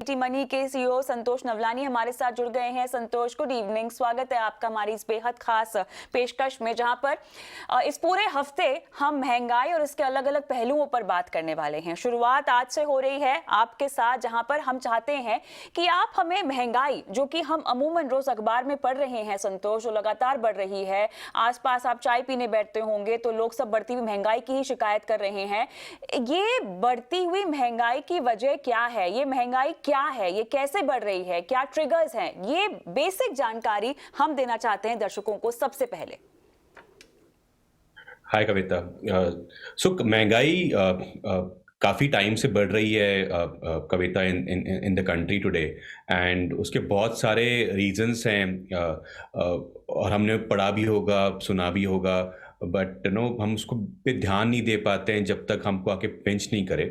सीटी मनी के सीईओ संतोष नवलानी हमारे साथ जुड़ गए हैं। संतोष, गुड इवनिंग, स्वागत है आपका हमारी इस बेहद खास पेशकश में, जहां पर इस पूरे हफ्ते हम महंगाई और इसके अलग अलग पहलुओं पर बात करने वाले हैं। शुरुआत आज से हो रही है आपके साथ, जहां पर हम चाहते हैं कि आप हमें महंगाई, जो कि हम अमूमन रोज अखबार में पढ़ रहे हैं संतोष, जो लगातार बढ़ रही है, आसपास आप चाय पीने बैठते होंगे तो लोग सब बढ़ती हुई महंगाई की ही शिकायत कर रहे हैं। ये बढ़ती हुई महंगाई की वजह क्या है, ये महंगाई क्या है, ये कैसे बढ़ रही है, क्या ट्रिगर्स हैं, ये बेसिक जानकारी हम देना चाहते हैं दर्शकों को सबसे पहले। हाय कविता। महंगाई काफ़ी टाइम से बढ़ रही है कविता in the country today, and उसके बहुत सारे रीजंस हैं। और हमने पढ़ा भी होगा, सुना भी होगा, बट हम उसको पे ध्यान नहीं दे पाते हैं जब तक हमको आके पिंच नहीं करे।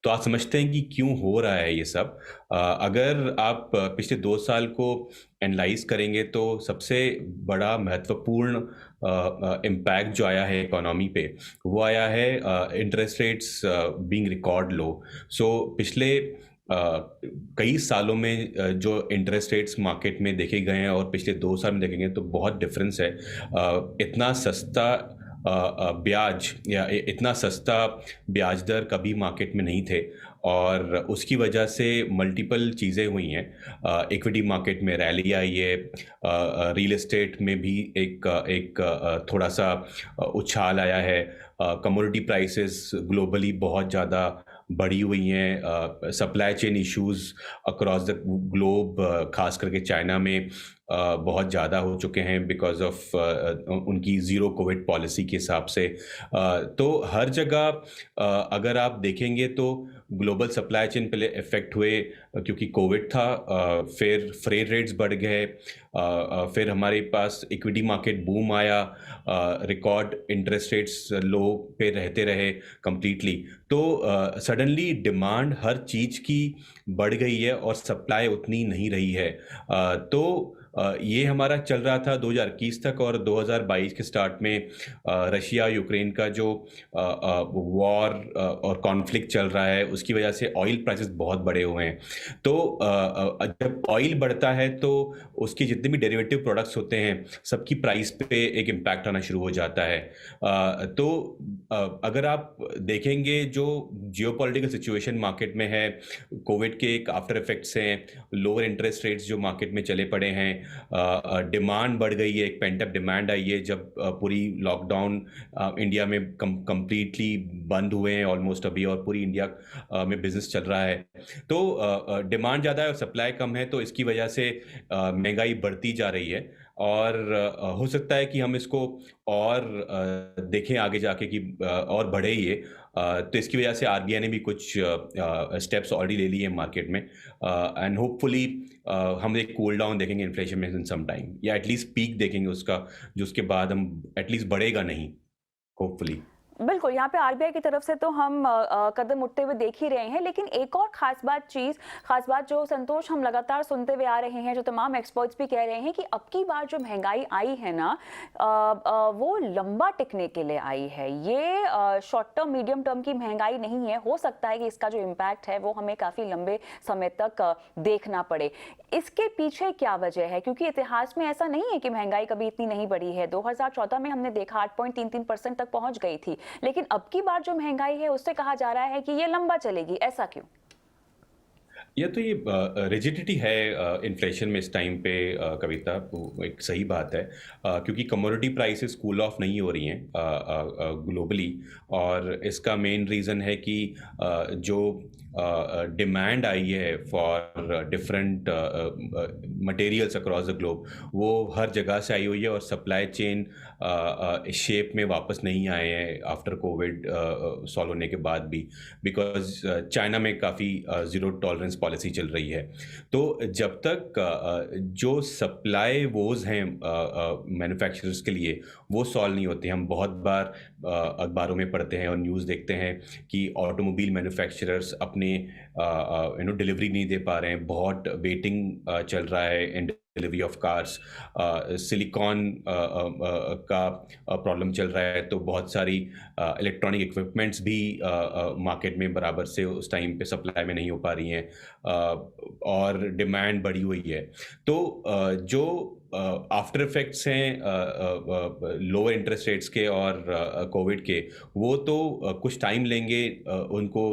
तो आप समझते हैं कि क्यों हो रहा है ये सब। अगर आप पिछले 2 साल को एनालाइज करेंगे तो सबसे बड़ा महत्वपूर्ण इम्पैक्ट जो आया है इकोनॉमी पे, वो आया है interest rates being record low. So पिछले कई सालों में जो इंटरेस्ट रेट्स मार्केट में देखे गए हैं और पिछले 2 साल में देखेंगे तो बहुत डिफरेंस है। इतना सस्ता ब्याज या इतना सस्ता ब्याज दर कभी मार्केट में नहीं थे, और उसकी वजह से मल्टीपल चीज़ें हुई हैं। इक्विटी मार्केट में रैली आई है, रियल एस्टेट में भी एक थोड़ा सा उछाल आया है। कमोडिटी प्राइसेस ग्लोबली बहुत ज़्यादा बढ़ी हुई हैं। Supply chain issues across the globe, खास करके चाइना में बहुत ज़्यादा हो चुके हैं बिकॉज ऑफ उनकी ज़ीरो कोविड पॉलिसी के हिसाब से। तो हर जगह अगर आप देखेंगे तो ग्लोबल सप्लाई चेन पहले इफ़ेक्ट हुए क्योंकि कोविड था, फिर फ्रेट रेट्स बढ़ गए, फिर हमारे पास इक्विटी मार्केट बूम आया, रिकॉर्ड इंटरेस्ट रेट्स लो पे रहते रहे कंप्लीटली। तो सडनली डिमांड हर चीज़ की बढ़ गई है और सप्लाई उतनी नहीं रही है। तो ये हमारा चल रहा था 2021 तक, और 2022 के स्टार्ट में रशिया यूक्रेन का जो वॉर और कॉन्फ्लिक्ट चल रहा है, उसकी वजह से ऑयल प्राइसेस बहुत बढ़े हुए हैं। तो जब ऑयल बढ़ता है तो उसके जितने भी डेरिवेटिव प्रोडक्ट्स होते हैं सबकी प्राइस पे एक इम्पैक्ट आना शुरू हो जाता है। तो अगर आप देखेंगे जो जियोपॉलिटिकल सिचुएशन मार्केट में है, कोविड के एक आफ्टर इफेक्ट्स हैं, लोअर इंटरेस्ट रेट्स जो मार्केट में चले पड़े हैं, डिमांड बढ़ गई है, एक पेंटअप डिमांड आई है जब पूरी लॉकडाउन इंडिया में कंप्लीटली बंद हुए हैं ऑलमोस्ट अभी, और पूरी इंडिया में बिजनेस चल रहा है। तो डिमांड ज़्यादा है और सप्लाई कम है, तो इसकी वजह से महंगाई बढ़ती जा रही है। और हो सकता है कि हम इसको और देखें आगे जाके कि और बढ़े ये। तो इसकी वजह से आरबीआई ने भी कुछ स्टेप्स ऑलरेडी ले लिए हैं मार्केट में, एंड होपफुली हम एक कूल डाउन देखेंगे इन्फ्लेशन में इन सम टाइम, या एटलीस्ट पीक देखेंगे उसका, जो उसके बाद हम एटलीस्ट बढ़ेगा नहीं, होपफुली। बिल्कुल, यहाँ पे आरबीआई की तरफ से तो हम कदम उठते हुए देख ही रहे हैं, लेकिन एक और खास बात जो संतोष हम लगातार सुनते हुए आ रहे हैं, जो तमाम एक्सपर्ट्स भी कह रहे हैं कि अब की बार जो महंगाई आई है ना, वो लंबा टिकने के लिए आई है। ये शॉर्ट टर्म मीडियम टर्म की महंगाई नहीं है। हो सकता है कि इसका जो इम्पैक्ट है वो हमें काफ़ी लंबे समय तक देखना पड़े। इसके पीछे क्या वजह है, क्योंकि इतिहास में ऐसा नहीं है कि महंगाई कभी इतनी नहीं बढ़ी है। 2014 में हमने देखा 8.33% तक पहुंच गई थी, लेकिन अब की बार जो महंगाई है उससे कहा जा रहा है कि ये लंबा चलेगी। ऐसा क्यों? ये रिजिडिटी है इन्फ्लेशन में इस टाइम पे कविता, वो एक सही बात है, क्योंकि कमोडिटी प्राइसेस कूल ऑफ नहीं हो रही हैं ग्लोबली, और इसका मेन रीज़न है कि जो डिमांड आई है for different materials across the globe, वो हर जगह से आई हुई है, और सप्लाई चेन शेप में वापस नहीं आए हैं आफ्टर कोविड सॉल्व होने के बाद भी, बिकॉज चाइना में काफ़ी ज़ीरो टॉलरेंस पॉलिसी चल रही है। तो जब तक जो सप्लाई वोज हैं मैन्युफैक्चरर्स के लिए वो सॉल्व नहीं होते, हम बहुत बार अखबारों में पढ़ते हैं और न्यूज़ देखते हैं कि ऑटोमोबाइल मैन्युफैक्चरर्स अपने डिलीवरी नहीं दे पा रहे हैं, बहुत वेटिंग चल रहा है डिलीवरी ऑफ कार्स, सिलिकॉन का प्रॉब्लम चल रहा है, तो बहुत सारी इलेक्ट्रॉनिक इक्विपमेंट्स भी मार्केट में बराबर से उस टाइम पे सप्लाई में नहीं हो पा रही हैं, और डिमांड बढ़ी हुई है। तो जो आफ्टर इफेक्ट्स हैं लोअर इंटरेस्ट रेट्स के और कोविड के, वो तो कुछ टाइम लेंगे उनको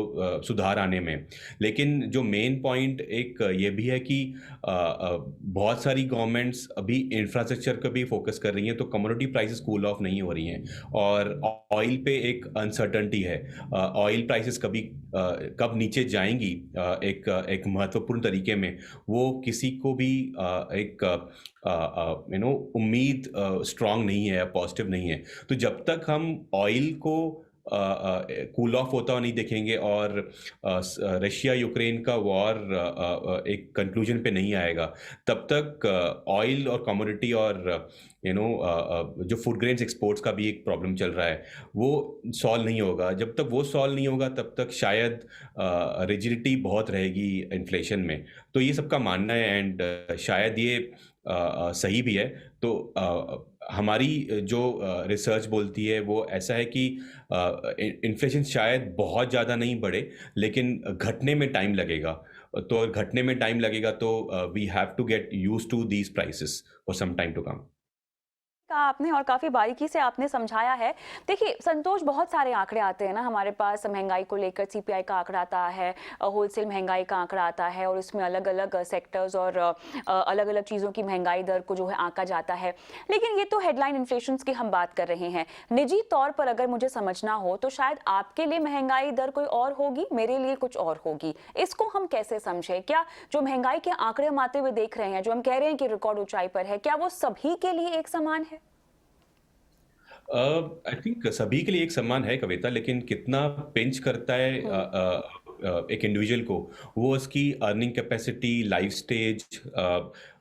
सुधार आने में। लेकिन जो मेन पॉइंट एक ये भी है कि बहुत सारी गवर्नमेंट्स अभी इंफ्रास्ट्रक्चर का भी फोकस कर रही हैं, तो कमोडिटी प्राइसेस कूल ऑफ नहीं हो रही हैं, और ऑयल पे एक अनसर्टनिटी है। ऑयल प्राइसेस कब नीचे जाएंगी एक महत्वपूर्ण तरीके में, वो किसी को भी एक उम्मीद स्ट्रांग नहीं है, पॉजिटिव नहीं है। तो जब तक हम ऑयल को कूल ऑफ होता हुआ नहीं देखेंगे और रशिया यूक्रेन का वॉर एक कंक्लूजन पे नहीं आएगा, तब तक ऑयल और कमोडिटी और जो फूड ग्रेन्स एक्सपोर्ट्स का भी एक प्रॉब्लम चल रहा है, वो सॉल्व नहीं होगा। जब तक वो सॉल्व नहीं होगा, तब तक शायद रिजिडिटी बहुत रहेगी इन्फ्लेशन में। तो ये सबका मानना है, एंड शायद ये सही भी है। तो हमारी जो रिसर्च बोलती है वो ऐसा है कि इन्फ्लेशन शायद बहुत ज़्यादा नहीं बढ़े, लेकिन घटने में टाइम लगेगा। तो घटने में टाइम लगेगा, तो we have to get used to these prices for some time to come. कहा आपने और काफ़ी बारीकी से आपने समझाया है। देखिए संतोष, बहुत सारे आंकड़े आते हैं ना हमारे पास महंगाई को लेकर। सीपीआई का आंकड़ा आता है, होलसेल महंगाई का आंकड़ा आता है, और उसमें अलग अलग सेक्टर्स और अलग अलग चीज़ों की महंगाई दर को जो है आंका जाता है। लेकिन ये तो हेडलाइन इन्फ्लेशंस की हम बात कर रहे हैं। निजी तौर पर अगर मुझे समझना हो तो शायद आपके लिए महंगाई दर कोई और होगी, मेरे लिए कुछ और होगी। इसको हम कैसे समझें? क्या जो महंगाई के आंकड़े हम आते हुए देख रहे हैं, जो हम कह रहे हैं कि रिकॉर्ड ऊंचाई पर है, क्या वो सभी के लिए एक समान है? आई थिंक सभी के लिए एक समान है कविता, लेकिन कितना पिंच करता है एक इंडिविजुअल को, वो उसकी earning capacity, life stage,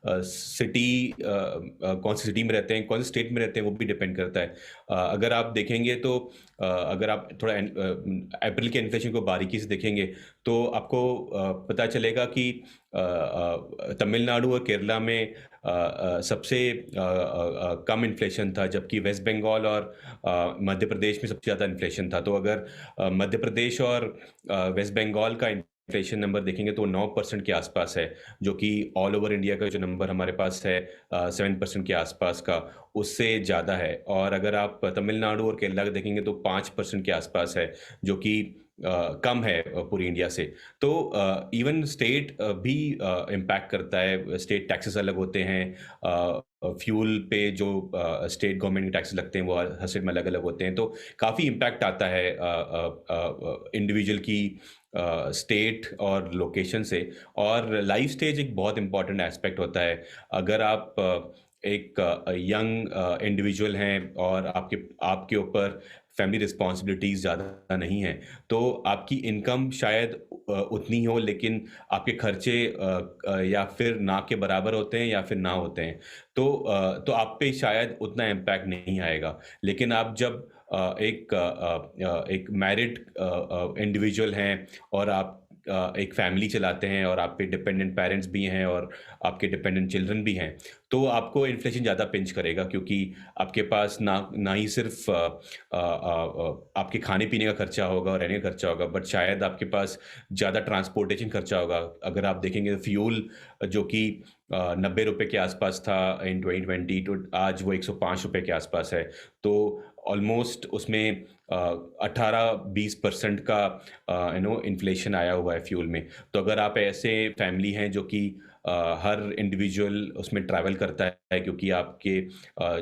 city, कौन सी सिटी में रहते हैं, कौन से स्टेट में रहते हैं, वो भी डिपेंड करता है। अगर आप देखेंगे तो अगर आप थोड़ा अप्रैल के इन्फ्लेशन को बारीकी से देखेंगे, तो आपको पता चलेगा कि तमिलनाडु और केरला में सबसे कम इन्फ्लेशन था, जबकि वेस्ट बंगाल और मध्य प्रदेश में सबसे ज़्यादा इन्फ्लेशन था। तो अगर मध्य प्रदेश और वेस्ट बंगाल का इन्फ्लेशन नंबर देखेंगे तो 9% के आसपास है, जो कि ऑल ओवर इंडिया का जो नंबर हमारे पास है 7% के आसपास का, उससे ज़्यादा है। और अगर आप तमिलनाडु और केरला का देखेंगे तो 5% के आसपास है, जो कि कम है पूरी इंडिया से। तो इवन स्टेट भी इम्पैक्ट करता है। स्टेट टैक्सेस अलग होते हैं, फ्यूल पे जो स्टेट गवर्नमेंट के टैक्सेस लगते हैं वो हर स्टेट में अलग अलग होते हैं। तो काफ़ी इम्पैक्ट आता है इंडिविजुअल की स्टेट और लोकेशन से। और लाइफ स्टेज एक बहुत इंपॉर्टेंट एस्पेक्ट होता है। अगर आप एक यंग इंडिविजुअल हैं और आपके ऊपर फैमिली रिस्पॉन्सिबिलिटीज़ ज़्यादा नहीं हैं, तो आपकी इनकम शायद उतनी हो, लेकिन आपके खर्चे या फिर ना के बराबर होते हैं या फिर ना होते हैं। तो आप पे शायद उतना इम्पैक्ट नहीं आएगा। लेकिन आप जब एक मैरिड इंडिविजुअल हैं और आप एक फैमिली चलाते हैं और आप पे डिपेंडेंट पेरेंट्स भी हैं और आपके डिपेंडेंट चिल्ड्रन भी हैं, तो आपको इन्फ्लेशन ज़्यादा पिंच करेगा, क्योंकि आपके पास ना ही सिर्फ आपके खाने पीने का खर्चा होगा और रहने का खर्चा होगा, बट शायद आपके पास ज़्यादा ट्रांसपोर्टेशन खर्चा होगा। अगर आप देखेंगे फ्यूल, जो कि 90 रुपये के आसपास था इन 2020, तो आज वो 105 रुपये के आसपास है। तो ऑलमोस्ट उसमें 18-20% का इन्फ्लेशन आया हुआ है फ्यूल में। तो अगर आप ऐसे फैमिली हैं जो कि हर इंडिविजुअल उसमें ट्रैवल करता है, क्योंकि आपके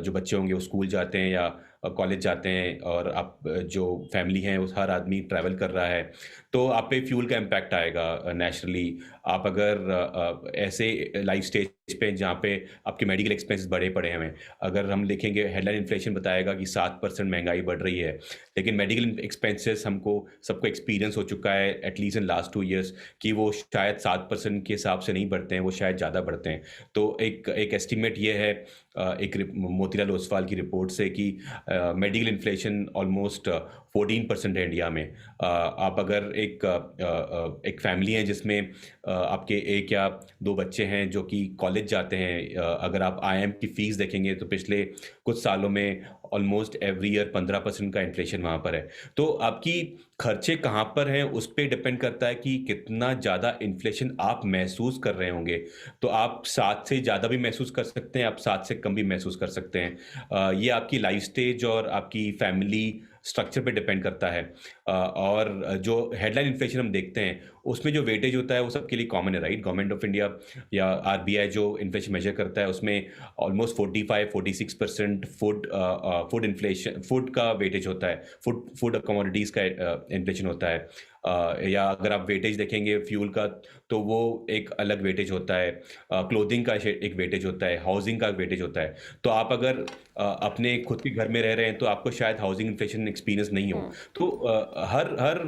जो बच्चे होंगे वो स्कूल जाते हैं या कॉलेज जाते हैं, और आप जो फैमिली हैं उस हर आदमी ट्रैवल कर रहा है, तो आप पे फ्यूल का इम्पैक्ट आएगा नेचुरली। आप अगर ऐसे लाइफ स्टेज पे जहाँ पे आपके मेडिकल एक्सपेंसेस बढ़े पड़े हैं, अगर हम देखेंगे हेडलाइन इन्फ्लेशन बताएगा कि 7% महंगाई बढ़ रही है, लेकिन मेडिकल एक्सपेंसेस सबको एक्सपीरियंस हो चुका है एटलीस्ट इन लास्ट 2 ईयर्स कि वो शायद 7% के हिसाब से नहीं बढ़ते हैं, वो शायद ज़्यादा बढ़ते हैं। तो एक एस्टिमेट ये है एक मोतीलाल ओसवाल की रिपोर्ट से कि मेडिकल इन्फ्लेशन ऑलमोस्ट 14% है इंडिया में। आप अगर एक फैमिली है जिसमें आपके 1 या 2 बच्चे हैं जो कि कॉलेज जाते हैं, अगर आप आईआईएम की फ़ीस देखेंगे तो पिछले कुछ सालों में ऑलमोस्ट एवरी ईयर 15% का इन्फ्लेशन वहाँ पर है। तो आपकी खर्चे कहाँ पर हैं, उस पे डिपेंड करता है कि कितना ज़्यादा इन्फ्लेशन आप महसूस कर रहे होंगे। तो आप 7 से ज़्यादा भी महसूस कर सकते हैं, आप 7 से कम भी महसूस कर सकते हैं। ये आपकी लाइफ़ स्टेज और आपकी फैमिली स्ट्रक्चर पे डिपेंड करता है। और जो हेडलाइन इन्फ्लेशन हम देखते हैं, उसमें जो वेटेज होता है वो सबके लिए कॉमन है, राइट? गवर्नमेंट ऑफ इंडिया या आरबीआई जो इन्फ्लेशन मेजर करता है, उसमें ऑलमोस्ट 45-46% फूड इन्फ्लेशन, फूड का वेटेज होता है, फूड कमोडिटीज़ का इन्फ्लेशन होता है। या अगर आप वेटेज देखेंगे फ्यूल का, तो वो एक अलग वेटेज होता है। क्लोथिंग का एक वेटेज होता है, हाउसिंग का वेटेज होता है। तो आप अगर अपने खुद के घर में रह रहे हैं तो आपको शायद हाउसिंग इन्फ्लेशन एक्सपीरियंस नहीं हो। तो हर हर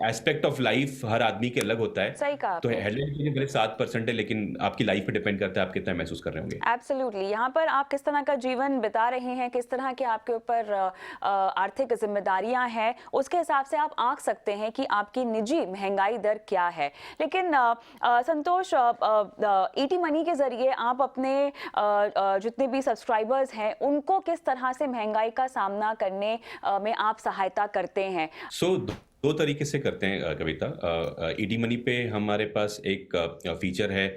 एस्पेक्ट ऑफ लाइफ हर आदमी के अलग होता है। सही कहा तो आपने। हेडलाइन इन्फ्लेशन भले 7% है, लेकिन आपकी लाइफ पे डिपेंड करता है आप कितना महसूस कर रहे होंगे। एब्सोल्युटली, यहाँ पर आप किस तरह का जीवन बिता रहे हैं, किस तरह के आपके ऊपर आर्थिक जिम्मेदारियां हैं, उसके हिसाब से आप आंक सकते हैं कि आपकी निजी महंगाई दर क्या है। लेकिन संतोष, ईटी मनी के जरिए आप अपने जितने भी सब्सक्राइबर्स हैं उनको किस तरह से महंगाई का सामना करने में आप सहायता करते हैं? सो दो तरीके से करते हैं कविता। ईडी मनी पे हमारे पास एक फीचर है,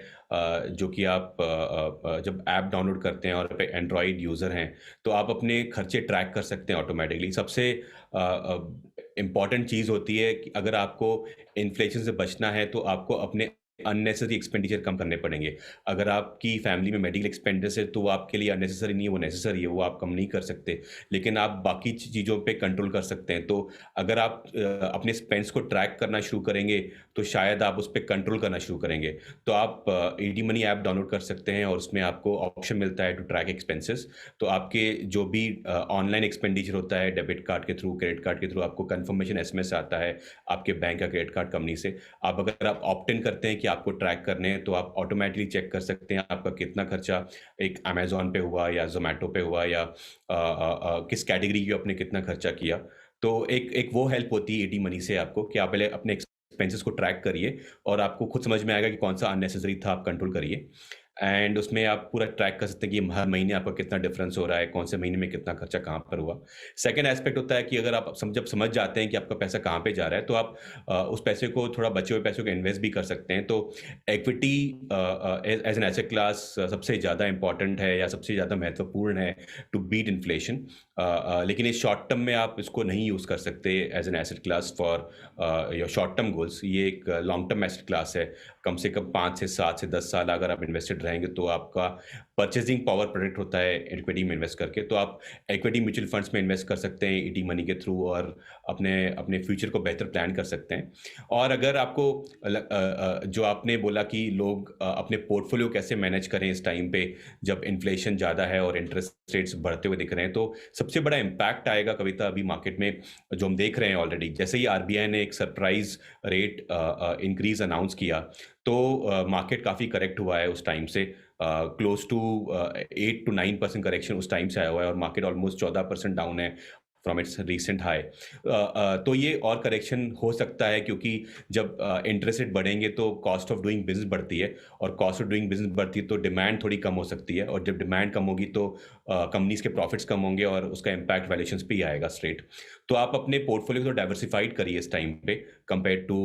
जो कि आप जब ऐप डाउनलोड करते हैं और एंड्रॉइड यूज़र हैं तो आप अपने खर्चे ट्रैक कर सकते हैं ऑटोमेटिकली। सबसे इम्पॉर्टेंट चीज़ होती है कि अगर आपको इन्फ्लेशन से बचना है तो आपको अपने अननेसेसरी एक्सपेंडिचर कम करने पड़ेंगे। अगर आपकी फैमिली में मेडिकल एक्सपेंडिचर है तो वो आपके लिए अननेसेसरी नहीं है, वो नेसेसरी है, वो आप कम नहीं कर सकते। लेकिन आप बाकी चीज़ों पे कंट्रोल कर सकते हैं। तो अगर आप अपने स्पेंड्स को ट्रैक करना शुरू करेंगे तो शायद आप उस पे कंट्रोल करना शुरू करेंगे। तो आप ईडी मनी ऐप डाउनलोड कर सकते हैं और उसमें आपको ऑप्शन मिलता है टू ट्रैक एक्सपेंसेस। तो आपके जो भी ऑनलाइन एक्सपेंडिचर होता है, डेबिट कार्ड के थ्रू, क्रेडिट कार्ड के थ्रू, आपको कन्फर्मेशन एसएमएस आता है आपके बैंक या क्रेडिट कार्ड कंपनी से। अगर आप ऑप्ट इन करते हैं कि आपको ट्रैक करने हैं तो आप ऑटोमेटिकली चेक कर सकते हैं आपका कितना खर्चा एक अमेज़न पे हुआ या ज़ोमैटो पे हुआ, या किस कैटेगरी की आपने कितना खर्चा किया। तो एक एक वो हेल्प होती है ईटी मनी से आपको कि आप पहले अपने एक्सपेंसेस को ट्रैक करिए और आपको खुद समझ में आएगा कि कौन-सा अननेसेसरी था, आप कंट्रोल करिए। एंड उसमें आप पूरा ट्रैक कर सकते हैं कि हर महीने आपका कितना डिफरेंस हो रहा है, कौन से महीने में कितना खर्चा कहाँ पर हुआ। सेकंड एस्पेक्ट होता है कि अगर आप जब समझ जाते हैं कि आपका पैसा कहाँ पे जा रहा है, तो आप उस पैसे को, थोड़ा बचे हुए पैसों को इन्वेस्ट भी कर सकते हैं। तो equity as an asset class सबसे ज़्यादा इम्पोर्टेंट है या सबसे ज़्यादा महत्वपूर्ण है टू बीट इन्फ्लेशन। लेकिन इस शॉर्ट टर्म में आप इसको नहीं यूज़ कर सकते as an asset class for your short term goals. ये एक लॉन्ग टर्म एसेट क्लास है। कम से कम 5 से 7 से 10 साल अगर आप इन्वेस्टेड रहेंगे तो आपका परचेजिंग पावर प्रोडक्ट होता है इक्विटी में इन्वेस्ट करके। तो आप इक्विटी म्यूचुअल फंड्स में इन्वेस्ट कर सकते हैं ईटी मनी के थ्रू और अपने अपने फ्यूचर को बेहतर प्लान कर सकते हैं। और अगर आपको जो आपने बोला कि लोग अपने पोर्टफोलियो कैसे मैनेज करें इस टाइम पे जब इन्फ्लेशन ज़्यादा है और इंटरेस्ट रेट्स बढ़ते हुए दिख रहे हैं, तो सबसे बड़ा इम्पैक्ट आएगा कविता अभी मार्केट में जो हम देख रहे हैं ऑलरेडी। जैसे ही आरबीआई ने एक सरप्राइज रेट इंक्रीज अनाउंस किया तो मार्केट काफ़ी करेक्ट हुआ है उस टाइम से। क्लोज टू 8 to 9% करेक्शन उस टाइम से आया हुआ है और मार्केट ऑलमोस्ट 14% डाउन है फ्रॉम इट्स रिसेंट हाई। तो ये और करेक्शन हो सकता है क्योंकि जब इंटरेस्ट रेट बढ़ेंगे तो कॉस्ट ऑफ डूइंग बिजनेस बढ़ती है और कॉस्ट ऑफ डूइंग बिजनेस बढ़ती है तो डिमांड थोड़ी कम हो सकती है और जब डिमांड कम होगी तो कंपनीज के प्रॉफिट्स कम होंगे और उसका इम्पैक्ट वैल्यूएशंस पे ही आएगा स्ट्रेट। तो आप अपने पोर्टफोलियो को डाइवर्सिफाइड करिए इस टाइम पे कंपेयर टू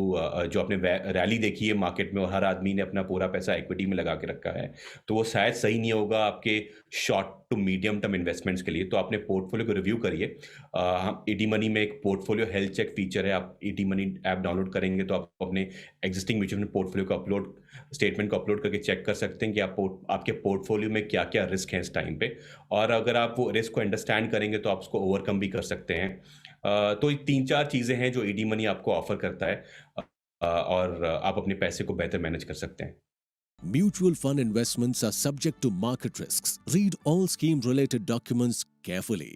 जो आपने रैली देखी है मार्केट में और हर आदमी ने अपना पूरा पैसा इक्विटी में लगा के रखा है, तो वो शायद सही नहीं होगा आपके short to medium term investments के लिए। तो अपने पोर्टफोलियो को रिव्यू करिए। हम ईटी मनी में एक पोर्टफोलियो हेल्थ चेक फीचर है, आप ईटी मनी ऐप डाउनलोड करेंगे तो आप अपने एग्जिस्टिंग म्यूचुअल फंड पोर्टफोलियो को स्टेटमेंट को अपलोड करके चेक कर सकते हैं कि आपके पोर्टफोलियो में क्या क्या रिस्क हैं इस टाइम पे, और अगर आप वो रिस्क को अंडरस्टैंड करेंगे तो आप उसको ओवरकम भी कर सकते हैं। तो ये 3-4 चीज़ें हैं जो ईडी मनी आपको ऑफर करता है और आप अपने पैसे को बेहतर मैनेज कर सकते हैं। Mutual fund investments are subject to market risks. Read all scheme related documents carefully.